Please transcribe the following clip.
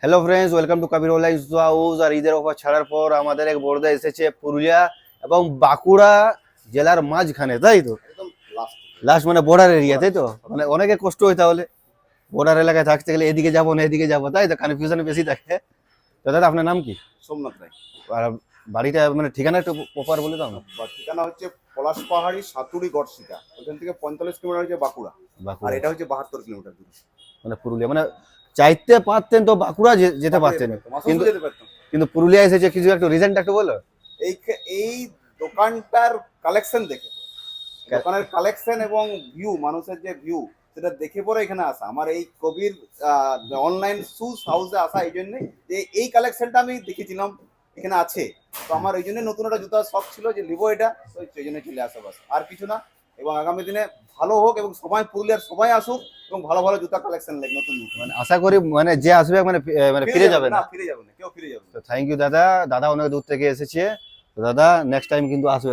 Hello friends, welcome to Kabir online house. আর ঈদের offer ছাড়ার পর আমাদের এক বড়দা এসেছে পুরুলিয়া এবং বাঁকুড়া জেলার মাঝখানে, তাই তো? একদম লাস্ট। লাস্ট মানে বর্ডার এরিয়া, তাই তো? মানে অনেকে কষ্ট হয় তাহলে বর্ডার এলাকায় থাকতে গেলে, এদিকে যাবো না এদিকে যাবো, তাই তো? কনফিউশন বেশি থাকে। তো দাদা, আপনার নাম কি? সোমনাথ রায়। আর বাড়িটা মানে ঠিকানা একটু প্রপার বলে দাও না। ঠিকানা হচ্ছে পলাশ পাহাড়ি সাতুরি গড়শিকা, ওখান থেকে 45 কিলোমিটার হচ্ছে বাঁকুড়া, আর বাঁকুড়া এটা হচ্ছে 72 কিলোমিটার দূর। মানে পুরুলিয়া, মানে চাইতে পারতেন তো বাঁকুড়া যেতে পারতেন, কিন্তু যেতে পারতাম। কিন্তু পুরুলিয়া এসেছে, কিছু একটু রিজনটা একটু বলো। এই দোকানটার কালেকশন দেখে, দোকানের কালেকশন এবং ভিউ, মানুষের যে ভিউ সেটা দেখে পরে এখানে আসা। আমার এই কবির অনলাইন শুজ হাউসে আসা এই জন্যে যে এই কালেকশনটা আমি দেখেছিলাম এখানে আছে, তো আমার ওই জন্য নতুন একটা জুতার শখ ছিল যে নিবো এটা, তো সেই জন্য চলে আসা, বাস আর কিছু না। এবং আগামী দিনে ভালো হোক এবং সবাই পুরুলিয়ার সবাই আসুক এবং ভালো ভালো জুতা কালেকশন লেখ নতুন নতুন। মানে আশা করি মানে যে আসবে মানে মানে ফিরে যাবে না। ফিরে যাবে না, কেউ ফিরে যাবে না। তো থ্যাংক ইউ দাদা। দাদা অনেক দূর থেকে এসেছে, তো দাদা নেক্সট টাইম কিন্তু আসবে।